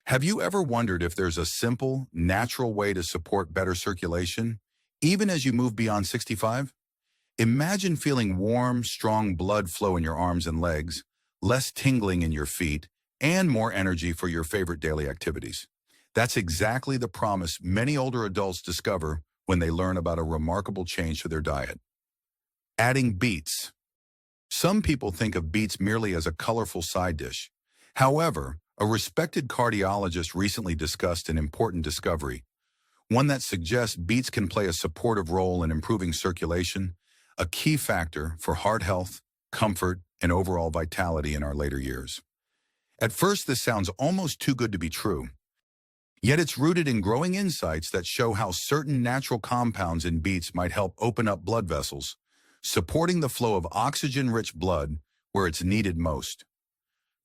Have you ever wondered if there's a simple, natural way to support better circulation, even as you move beyond 65? Imagine feeling warm, strong blood flow in your arms and legs, less tingling in your feet, and more energy for your favorite daily activities. That's exactly the promise many older adults discover when they learn about a remarkable change to their diet. Adding beets. Some people think of beets merely as a colorful side dish. However, a respected cardiologist recently discussed an important discovery, one that suggests beets can play a supportive role in improving circulation, a key factor for heart health, comfort, and overall vitality in our later years. At first, this sounds almost too good to be true. Yet it's rooted in growing insights that show how certain natural compounds in beets might help open up blood vessels, supporting the flow of oxygen-rich blood where it's needed most.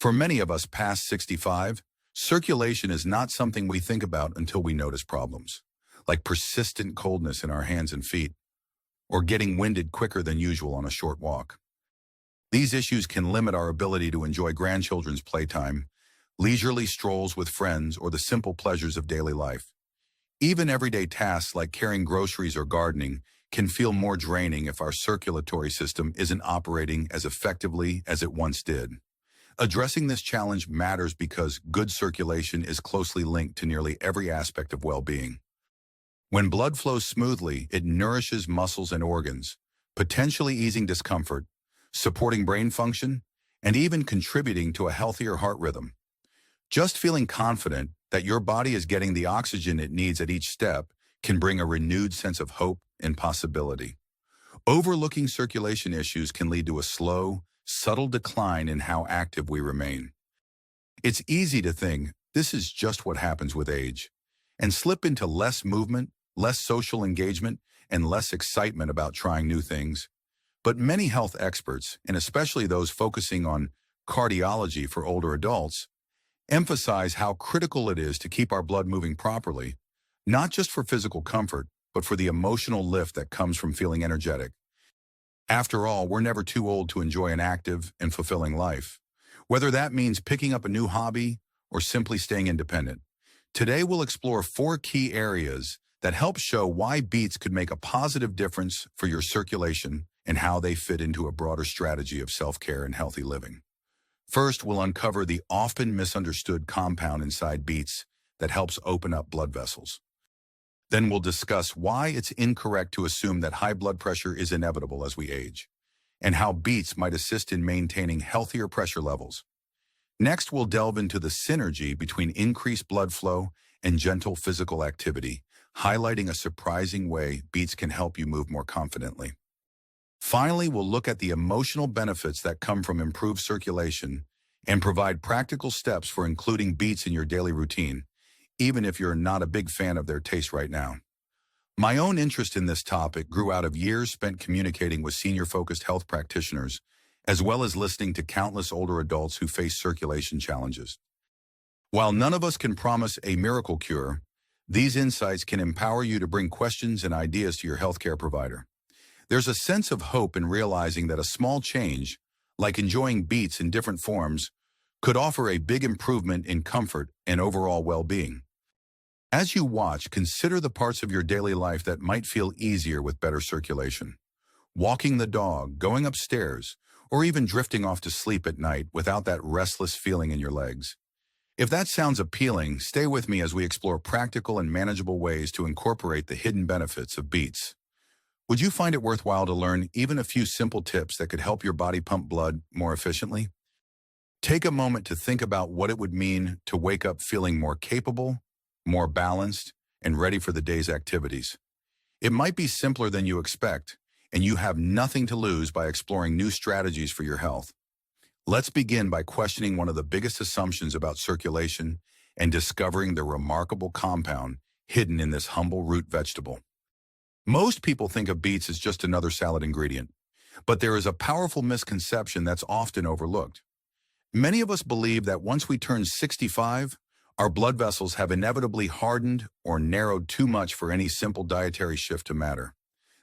For many of us past 65, circulation is not something we think about until we notice problems, like persistent coldness in our hands and feet, or getting winded quicker than usual on a short walk. These issues can limit our ability to enjoy grandchildren's playtime, leisurely strolls with friends, or the simple pleasures of daily life. Even everyday tasks like carrying groceries or gardening can feel more draining if our circulatory system isn't operating as effectively as it once did. Addressing this challenge matters because good circulation is closely linked to nearly every aspect of well-being. When blood flows smoothly, it nourishes muscles and organs, potentially easing discomfort, supporting brain function, and even contributing to a healthier heart rhythm. Just feeling confident that your body is getting the oxygen it needs at each step can bring a renewed sense of hope and possibility. Overlooking circulation issues can lead to a slow, subtle decline in how active we remain. It's easy to think this is just what happens with age, and slip into less movement, less social engagement, and less excitement about trying new things. But many health experts, and especially those focusing on cardiology for older adults, emphasize how critical it is to keep our blood moving properly, not just for physical comfort, but for the emotional lift that comes from feeling energetic. After all, we're never too old to enjoy an active and fulfilling life, whether that means picking up a new hobby or simply staying independent. Today, we'll explore 4 key areas that help show why beets could make a positive difference for your circulation and how they fit into a broader strategy of self-care and healthy living. First, we'll uncover the often misunderstood compound inside beets that helps open up blood vessels. Then we'll discuss why it's incorrect to assume that high blood pressure is inevitable as we age, and how beets might assist in maintaining healthier pressure levels. Next, we'll delve into the synergy between increased blood flow and gentle physical activity, highlighting a surprising way beets can help you move more confidently. Finally, we'll look at the emotional benefits that come from improved circulation and provide practical steps for including beets in your daily routine, even if you're not a big fan of their taste right now. My own interest in this topic grew out of years spent communicating with senior-focused health practitioners, as well as listening to countless older adults who face circulation challenges. While none of us can promise a miracle cure, these insights can empower you to bring questions and ideas to your healthcare provider. There's a sense of hope in realizing that a small change, like enjoying beets in different forms, could offer a big improvement in comfort and overall well-being. As you watch, consider the parts of your daily life that might feel easier with better circulation. Walking the dog, going upstairs, or even drifting off to sleep at night without that restless feeling in your legs. If that sounds appealing, stay with me as we explore practical and manageable ways to incorporate the hidden benefits of beets. Would you find it worthwhile to learn even a few simple tips that could help your body pump blood more efficiently? Take a moment to think about what it would mean to wake up feeling more capable, more balanced, and ready for the day's activities. It might be simpler than you expect, and you have nothing to lose by exploring new strategies for your health. Let's begin by questioning one of the biggest assumptions about circulation and discovering the remarkable compound hidden in this humble root vegetable. Most people think of beets as just another salad ingredient, but there is a powerful misconception that's often overlooked. Many of us believe that once we turn 65, our blood vessels have inevitably hardened or narrowed too much for any simple dietary shift to matter.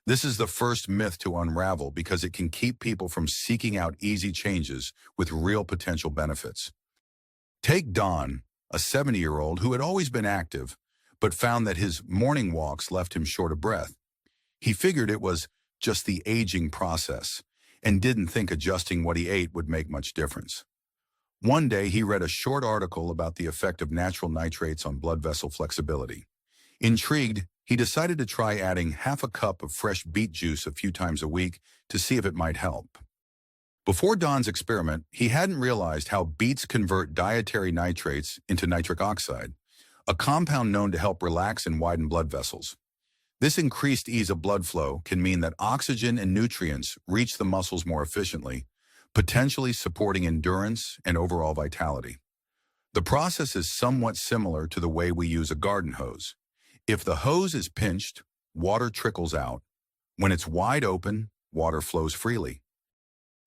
This is the first myth to unravel because it can keep people from seeking out easy changes with real potential benefits. Take Dawn, a 70-year-old who had always been active, but found that his morning walks left him short of breath. He figured it was just the aging process and didn't think adjusting what he ate would make much difference. One day, he read a short article about the effect of natural nitrates on blood vessel flexibility. Intrigued, he decided to try adding half a cup of fresh beet juice a few times a week to see if it might help. Before Don's experiment, he hadn't realized how beets convert dietary nitrates into nitric oxide, a compound known to help relax and widen blood vessels. This increased ease of blood flow can mean that oxygen and nutrients reach the muscles more efficiently, potentially supporting endurance and overall vitality. The process is somewhat similar to the way we use a garden hose. If the hose is pinched, water trickles out. When it's wide open, water flows freely.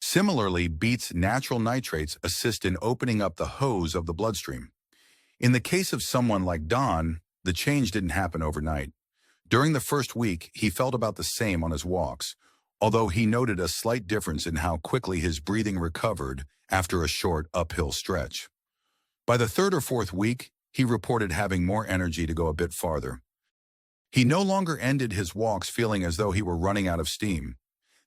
Similarly, beets' natural nitrates assist in opening up the hose of the bloodstream. In the case of someone like Don, the change didn't happen overnight. During the first week, he felt about the same on his walks, although he noted a slight difference in how quickly his breathing recovered after a short uphill stretch. By the third or fourth week, he reported having more energy to go a bit farther. He no longer ended his walks feeling as though he were running out of steam.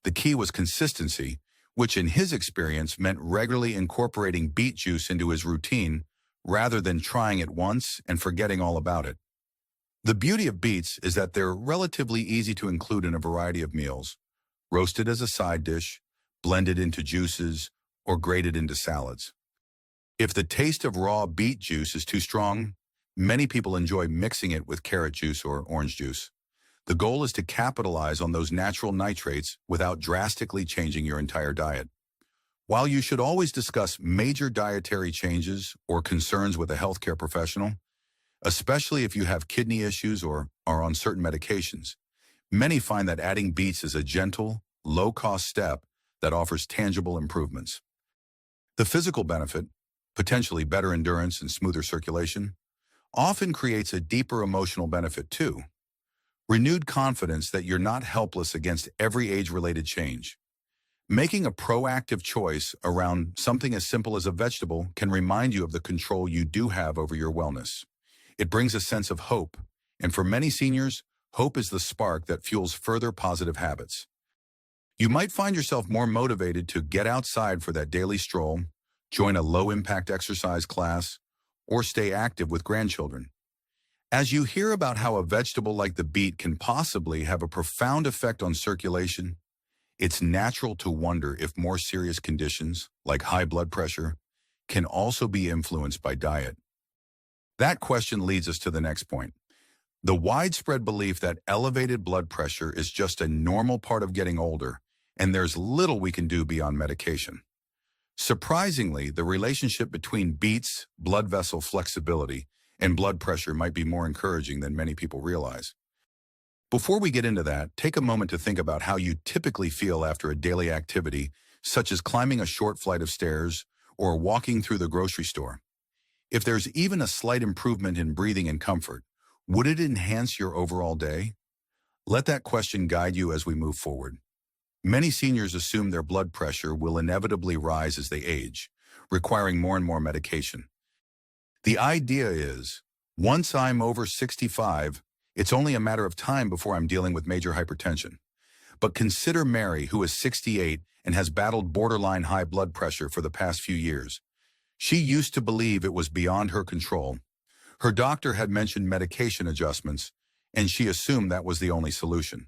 The key was consistency, which in his experience meant regularly incorporating beet juice into his routine rather than trying it once and forgetting all about it. The beauty of beets is that they're relatively easy to include in a variety of meals, roasted as a side dish, blended into juices, or grated into salads. If the taste of raw beet juice is too strong, many people enjoy mixing it with carrot juice or orange juice. The goal is to capitalize on those natural nitrates without drastically changing your entire diet. While you should always discuss major dietary changes or concerns with a healthcare professional, especially if you have kidney issues or are on certain medications, many find that adding beets is a gentle, low-cost step that offers tangible improvements. The physical benefit, potentially better endurance and smoother circulation, often creates a deeper emotional benefit too. Renewed confidence that you're not helpless against every age-related change. Making a proactive choice around something as simple as a vegetable can remind you of the control you do have over your wellness. It brings a sense of hope, and for many seniors, hope is the spark that fuels further positive habits. You might find yourself more motivated to get outside for that daily stroll, join a low-impact exercise class, or stay active with grandchildren. As you hear about how a vegetable like the beet can possibly have a profound effect on circulation, it's natural to wonder if more serious conditions, like high blood pressure, can also be influenced by diet. That question leads us to the next point. The widespread belief that elevated blood pressure is just a normal part of getting older, and there's little we can do beyond medication. Surprisingly, the relationship between beets, blood vessel flexibility, and blood pressure might be more encouraging than many people realize. Before we get into that, take a moment to think about how you typically feel after a daily activity, such as climbing a short flight of stairs or walking through the grocery store. If there's even a slight improvement in breathing and comfort, would it enhance your overall day? Let that question guide you as we move forward. Many seniors assume their blood pressure will inevitably rise as they age, requiring more and more medication. The idea is, once I'm over 65, it's only a matter of time before I'm dealing with major hypertension. But consider Mary, who is 68 and has battled borderline high blood pressure for the past few years. She used to believe it was beyond her control. Her doctor had mentioned medication adjustments, and she assumed that was the only solution.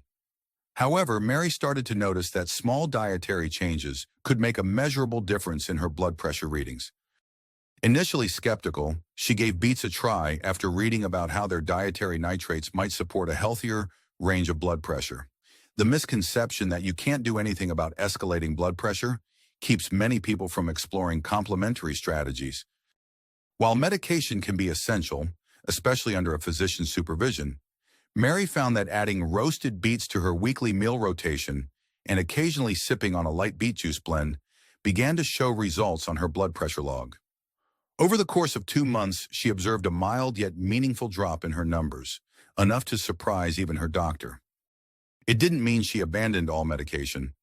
However, Mary started to notice that small dietary changes could make a measurable difference in her blood pressure readings. Initially skeptical, she gave beets a try after reading about how their dietary nitrates might support a healthier range of blood pressure. The misconception that you can't do anything about escalating blood pressure keeps many people from exploring complementary strategies. While medication can be essential, especially under a physician's supervision, Mary found that adding roasted beets to her weekly meal rotation and occasionally sipping on a light beet juice blend began to show results on her blood pressure log. Over the course of 2 months, she observed a mild yet meaningful drop in her numbers, enough to surprise even her doctor. It didn't mean she abandoned all medication.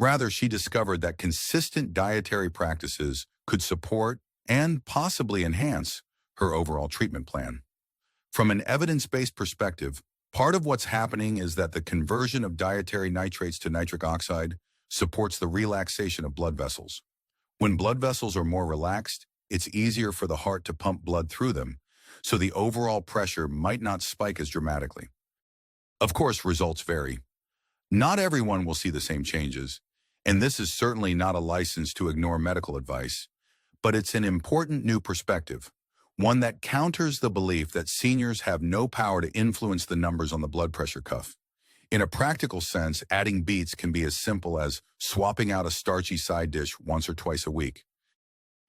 Rather, she discovered that consistent dietary practices could support and possibly enhance her overall treatment plan. From an evidence-based perspective, part of what's happening is that the conversion of dietary nitrates to nitric oxide supports the relaxation of blood vessels. When blood vessels are more relaxed, it's easier for the heart to pump blood through them, so the overall pressure might not spike as dramatically. Of course, results vary. Not everyone will see the same changes, and this is certainly not a license to ignore medical advice, but it's an important new perspective, one that counters the belief that seniors have no power to influence the numbers on the blood pressure cuff. In a practical sense, adding beets can be as simple as swapping out a starchy side dish once or twice a week.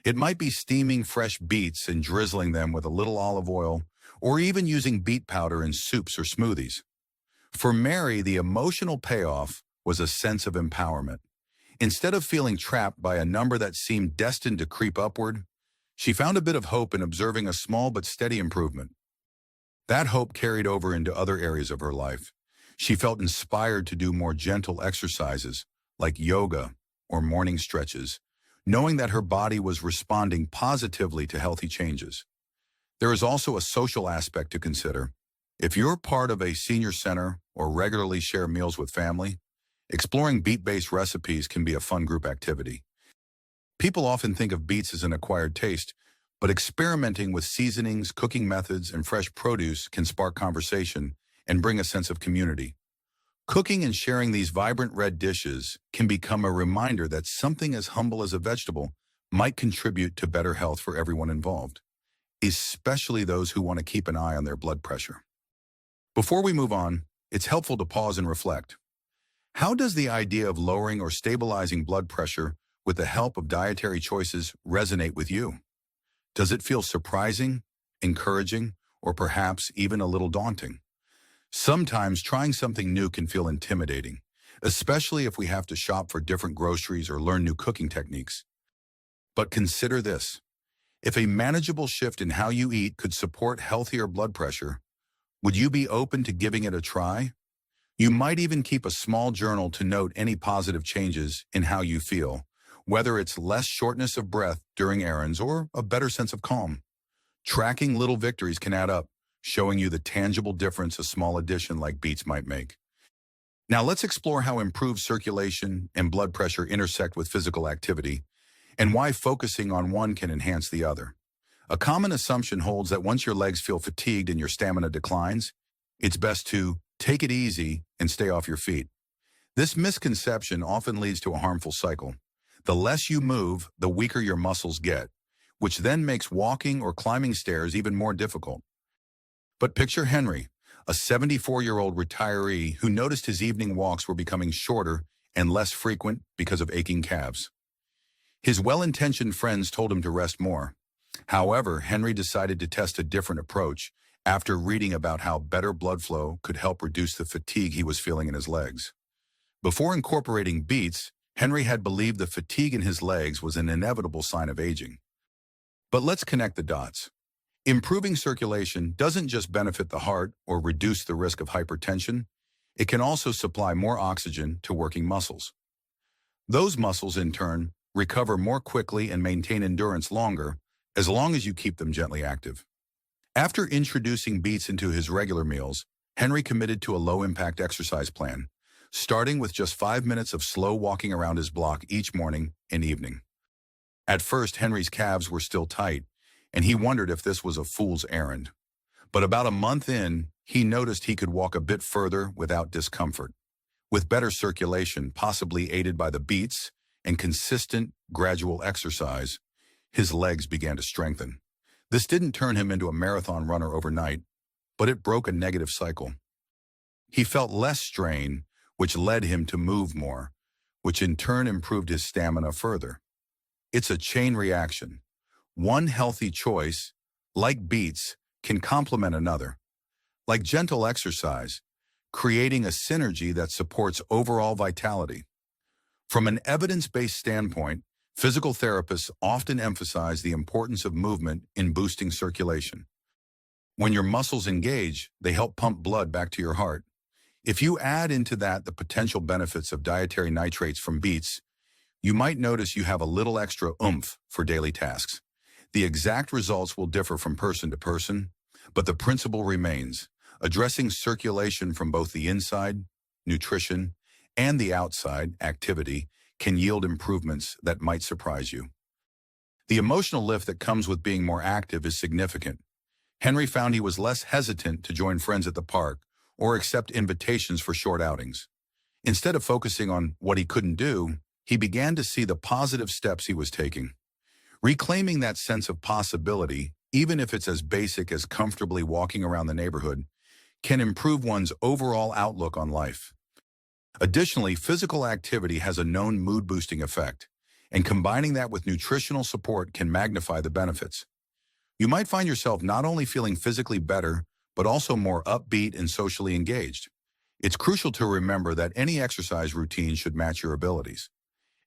It might be steaming fresh beets and drizzling them with a little olive oil, or even using beet powder in soups or smoothies. For Mary, the emotional payoff was a sense of empowerment. Instead of feeling trapped by a number that seemed destined to creep upward, she found a bit of hope in observing a small but steady improvement. That hope carried over into other areas of her life. She felt inspired to do more gentle exercises, like yoga or morning stretches, knowing that her body was responding positively to healthy changes. There is also a social aspect to consider. If you're part of a senior center or regularly share meals with family, exploring beet-based recipes can be a fun group activity. People often think of beets as an acquired taste, but experimenting with seasonings, cooking methods, and fresh produce can spark conversation and bring a sense of community. Cooking and sharing these vibrant red dishes can become a reminder that something as humble as a vegetable might contribute to better health for everyone involved, especially those who want to keep an eye on their blood pressure. Before we move on, it's helpful to pause and reflect. How does the idea of lowering or stabilizing blood pressure with the help of dietary choices resonate with you? Does it feel surprising, encouraging, or perhaps even a little daunting? Sometimes trying something new can feel intimidating, especially if we have to shop for different groceries or learn new cooking techniques. But consider this. If a manageable shift in how you eat could support healthier blood pressure, would you be open to giving it a try? You might even keep a small journal to note any positive changes in how you feel, whether it's less shortness of breath during errands or a better sense of calm. Tracking little victories can add up, showing you the tangible difference a small addition like beets might make. Now let's explore how improved circulation and blood pressure intersect with physical activity, and why focusing on one can enhance the other. A common assumption holds that once your legs feel fatigued and your stamina declines, it's best to take it easy and stay off your feet. This misconception often leads to a harmful cycle. The less you move, the weaker your muscles get, which then makes walking or climbing stairs even more difficult. But picture Henry, a 74-year-old retiree who noticed his evening walks were becoming shorter and less frequent because of aching calves. His well-intentioned friends told him to rest more. However, Henry decided to test a different approach after reading about how better blood flow could help reduce the fatigue he was feeling in his legs. Before incorporating beets, Henry had believed the fatigue in his legs was an inevitable sign of aging. But let's connect the dots. Improving circulation doesn't just benefit the heart or reduce the risk of hypertension, it can also supply more oxygen to working muscles. Those muscles, in turn, recover more quickly and maintain endurance longer, as long as you keep them gently active. After introducing beets into his regular meals, Henry committed to a low-impact exercise plan, starting with just 5 minutes of slow walking around his block each morning and evening. At first, Henry's calves were still tight, and he wondered if this was a fool's errand. But about a month in, he noticed he could walk a bit further without discomfort. With better circulation, possibly aided by the beets, and consistent, gradual exercise, his legs began to strengthen. This didn't turn him into a marathon runner overnight, but it broke a negative cycle. He felt less strain, which led him to move more, which in turn improved his stamina further. It's a chain reaction. One healthy choice, like beets, can complement another. Like gentle exercise, creating a synergy that supports overall vitality. From an evidence-based standpoint, physical therapists often emphasize the importance of movement in boosting circulation. When your muscles engage, they help pump blood back to your heart. If you add into that the potential benefits of dietary nitrates from beets, you might notice you have a little extra oomph for daily tasks. The exact results will differ from person to person, but the principle remains. Addressing circulation from both the inside, nutrition, and the outside, activity, can yield improvements that might surprise you. The emotional lift that comes with being more active is significant. Henry found he was less hesitant to join friends at the park or accept invitations for short outings. Instead of focusing on what he couldn't do, he began to see the positive steps he was taking. Reclaiming that sense of possibility, even if it's as basic as comfortably walking around the neighborhood, can improve one's overall outlook on life. Additionally, physical activity has a known mood-boosting effect, and combining that with nutritional support can magnify the benefits. You might find yourself not only feeling physically better, but also more upbeat and socially engaged. It's crucial to remember that any exercise routine should match your abilities.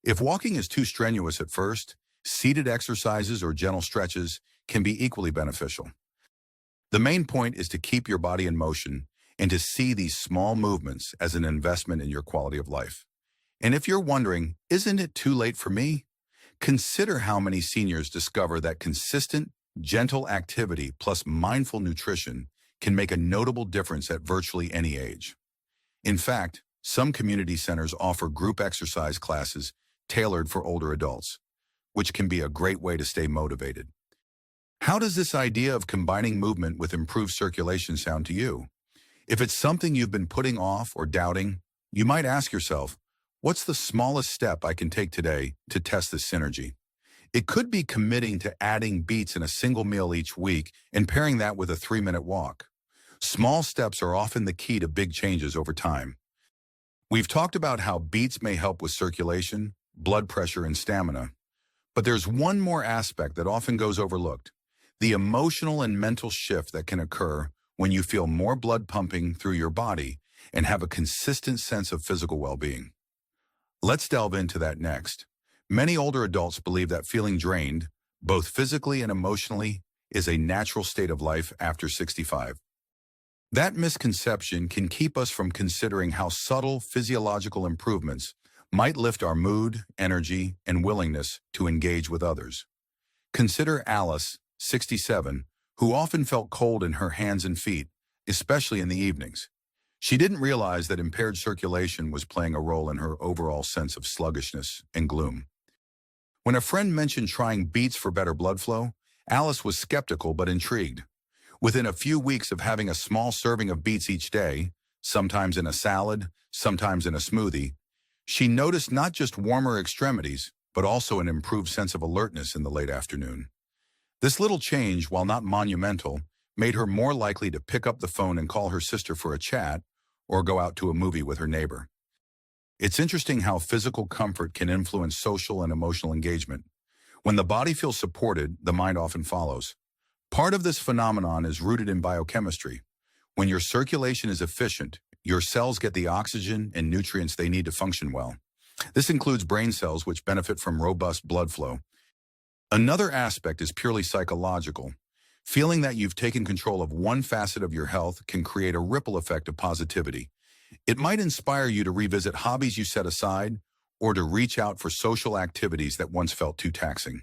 If walking is too strenuous at first, seated exercises or gentle stretches can be equally beneficial. The main point is to keep your body in motion and to see these small movements as an investment in your quality of life. And if you're wondering, isn't it too late for me? Consider how many seniors discover that consistent, gentle activity plus mindful nutrition can make a notable difference at virtually any age. In fact, some community centers offer group exercise classes tailored for older adults, which can be a great way to stay motivated. How does this idea of combining movement with improved circulation sound to you? If it's something you've been putting off or doubting, you might ask yourself, what's the smallest step I can take today to test this synergy? It could be committing to adding beets in a single meal each week and pairing that with a 3-minute walk. Small steps are often the key to big changes over time. We've talked about how beets may help with circulation, blood pressure, and stamina. But there's one more aspect that often goes overlooked: the emotional and mental shift that can occur when you feel more blood pumping through your body and have a consistent sense of physical well-being. Let's delve into that next. Many older adults believe that feeling drained, both physically and emotionally, is a natural state of life after 65. That misconception can keep us from considering how subtle physiological improvements might lift our mood, energy, and willingness to engage with others. Consider Alice, 67, who often felt cold in her hands and feet, especially in the evenings. She didn't realize that impaired circulation was playing a role in her overall sense of sluggishness and gloom. When a friend mentioned trying beets for better blood flow, Alice was skeptical but intrigued. Within a few weeks of having a small serving of beets each day, sometimes in a salad, sometimes in a smoothie, she noticed not just warmer extremities, but also an improved sense of alertness in the late afternoon. This little change, while not monumental, made her more likely to pick up the phone and call her sister for a chat or go out to a movie with her neighbor. It's interesting how physical comfort can influence social and emotional engagement. When the body feels supported, the mind often follows. Part of this phenomenon is rooted in biochemistry. When your circulation is efficient, your cells get the oxygen and nutrients they need to function well. This includes brain cells, which benefit from robust blood flow. Another aspect is purely psychological. Feeling that you've taken control of one facet of your health can create a ripple effect of positivity. It might inspire you to revisit hobbies you set aside or to reach out for social activities that once felt too taxing.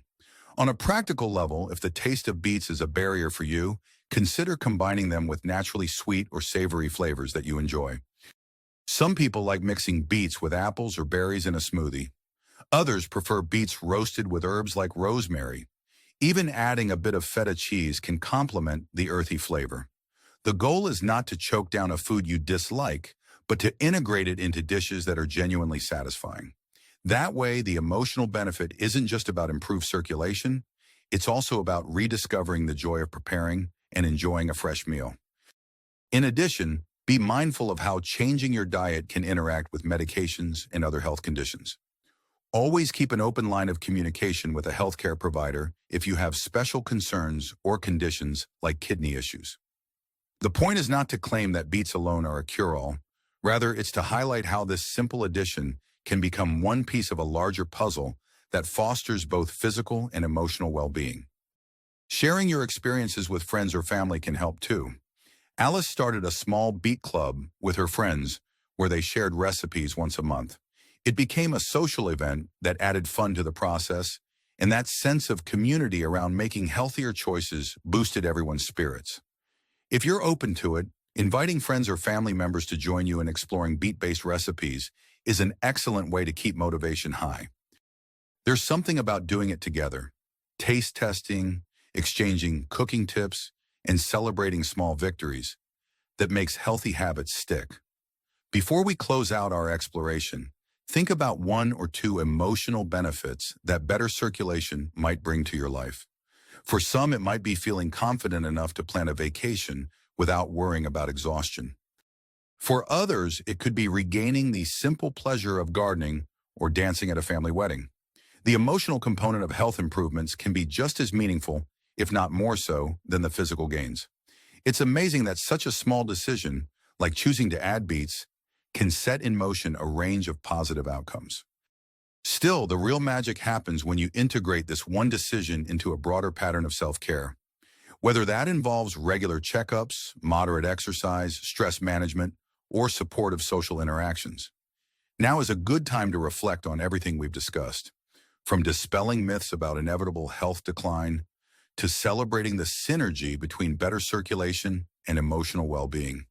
On a practical level, if the taste of beets is a barrier for you, consider combining them with naturally sweet or savory flavors that you enjoy. Some people like mixing beets with apples or berries in a smoothie. Others prefer beets roasted with herbs like rosemary. Even adding a bit of feta cheese can complement the earthy flavor. The goal is not to choke down a food you dislike, but to integrate it into dishes that are genuinely satisfying. That way, the emotional benefit isn't just about improved circulation, it's also about rediscovering the joy of preparing and enjoying a fresh meal. In addition, be mindful of how changing your diet can interact with medications and other health conditions. Always keep an open line of communication with a healthcare provider if you have special concerns or conditions like kidney issues. The point is not to claim that beets alone are a cure-all. Rather, it's to highlight how this simple addition can become one piece of a larger puzzle that fosters both physical and emotional well-being. Sharing your experiences with friends or family can help too. Alice started a small beet club with her friends where they shared recipes once a month. It became a social event that added fun to the process, And that sense of community around making healthier choices boosted everyone's spirits. If you're open to it, inviting friends or family members to join you in exploring beet-based recipes is an excellent way to keep motivation high. There's something about doing it together, taste testing, exchanging cooking tips, and celebrating small victories that makes healthy habits stick. Before we close out our exploration, think about one or two emotional benefits that better circulation might bring to your life. For some, it might be feeling confident enough to plan a vacation without worrying about exhaustion. For others, it could be regaining the simple pleasure of gardening or dancing at a family wedding. The emotional component of health improvements can be just as meaningful, if not more so, than the physical gains. It's amazing that such a small decision, like choosing to add beets, can set in motion a range of positive outcomes. Still, the real magic happens when you integrate this one decision into a broader pattern of self-care. Whether that involves regular checkups, moderate exercise, stress management, or supportive social interactions. Now is a good time to reflect on everything we've discussed, from dispelling myths about inevitable health decline to celebrating the synergy between better circulation and emotional well-being.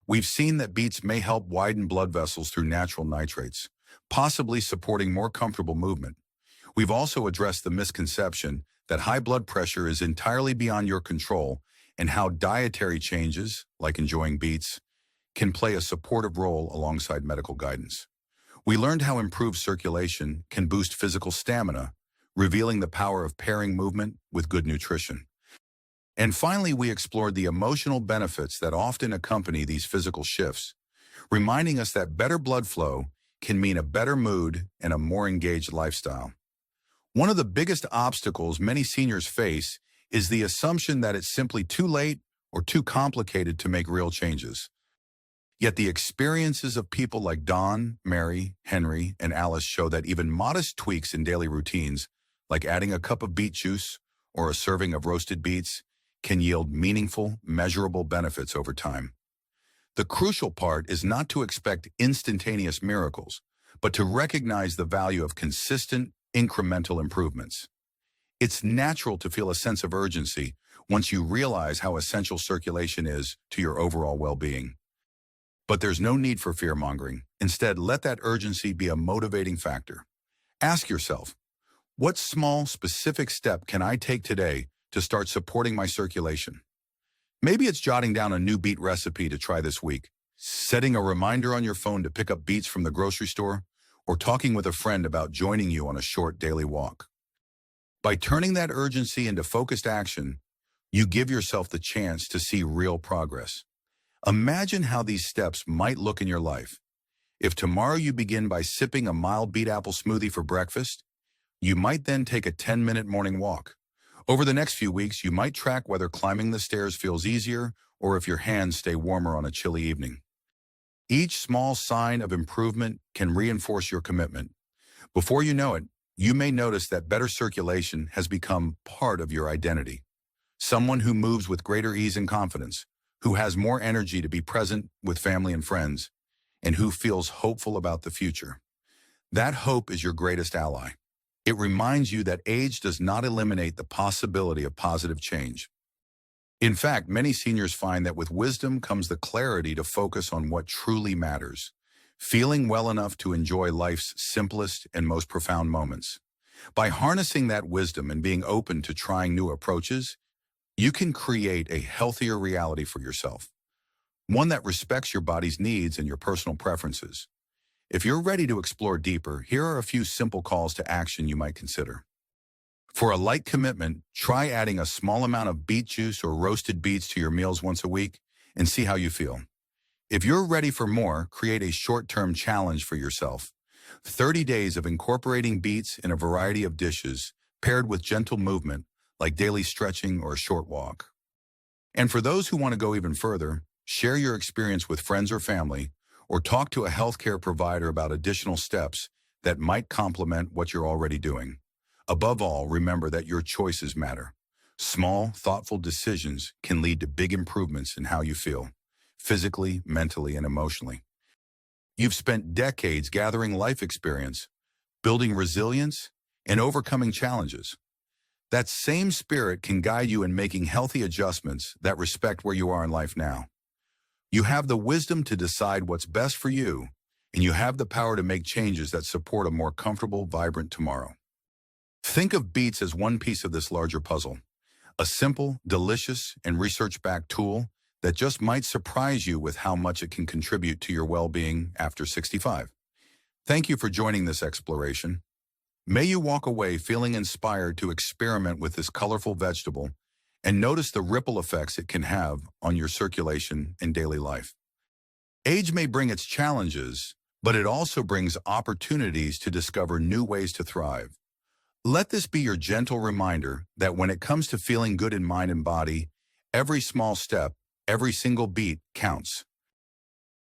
We've seen that beets may help widen blood vessels through natural nitrates, possibly supporting more comfortable movement. We've also addressed the misconception that high blood pressure is entirely beyond your control and how dietary changes, like enjoying beets, can play a supportive role alongside medical guidance. We learned how improved circulation can boost physical stamina, revealing the power of pairing movement with good nutrition. And finally, we explored the emotional benefits that often accompany these physical shifts, reminding us that better blood flow can mean a better mood and a more engaged lifestyle. One of the biggest obstacles many seniors face is the assumption that it's simply too late or too complicated to make real changes. Yet the experiences of people like Don, Mary, Henry, and Alice show that even modest tweaks in daily routines, like adding a cup of beet juice or a serving of roasted beets, can yield meaningful, measurable benefits over time. The crucial part is not to expect instantaneous miracles, but to recognize the value of consistent, incremental improvements. It's natural to feel a sense of urgency once you realize how essential circulation is to your overall well-being. But there's no need for fear-mongering. Instead, let that urgency be a motivating factor. Ask yourself, what small, specific step can I take today to start supporting my circulation? Maybe it's jotting down a new beet recipe to try this week, setting a reminder on your phone to pick up beets from the grocery store, or talking with a friend about joining you on a short daily walk. By turning that urgency into focused action, you give yourself the chance to see real progress. Imagine how these steps might look in your life. If tomorrow you begin by sipping a mild beet apple smoothie for breakfast, you might then take a 10-minute morning walk. Over the next few weeks, you might track whether climbing the stairs feels easier or if your hands stay warmer on a chilly evening. Each small sign of improvement can reinforce your commitment. Before you know it, you may notice that better circulation has become part of your identity. Someone who moves with greater ease and confidence, who has more energy to be present with family and friends, and who feels hopeful about the future. That hope is your greatest ally. It reminds you that age does not eliminate the possibility of positive change. In fact, many seniors find that with wisdom comes the clarity to focus on what truly matters, feeling well enough to enjoy life's simplest and most profound moments. By harnessing that wisdom and being open to trying new approaches, you can create a healthier reality for yourself, one that respects your body's needs and your personal preferences. If you're ready to explore deeper, here are a few simple calls to action you might consider. For a light commitment, try adding a small amount of beet juice or roasted beets to your meals once a week and see how you feel. If you're ready for more, create a short-term challenge for yourself. 30 days of incorporating beets in a variety of dishes, paired with gentle movement, like daily stretching or a short walk. And for those who want to go even further, share your experience with friends or family, or talk to a healthcare provider about additional steps that might complement what you're already doing. Above all, remember that your choices matter. Small, thoughtful decisions can lead to big improvements in how you feel, physically, mentally, and emotionally. You've spent decades gathering life experience, building resilience, and overcoming challenges. That same spirit can guide you in making healthy adjustments that respect where you are in life now. You have the wisdom to decide what's best for you, and you have the power to make changes that support a more comfortable, vibrant tomorrow. Think of Beets as one piece of this larger puzzle, a simple, delicious, and research-backed tool that just might surprise you with how much it can contribute to your well-being after 65. Thank you for joining this exploration. May you walk away feeling inspired to experiment with this colorful vegetable and notice the ripple effects it can have on your circulation and daily life. Age may bring its challenges, but it also brings opportunities to discover new ways to thrive. Let this be your gentle reminder that when it comes to feeling good in mind and body, every small step, every single beat counts.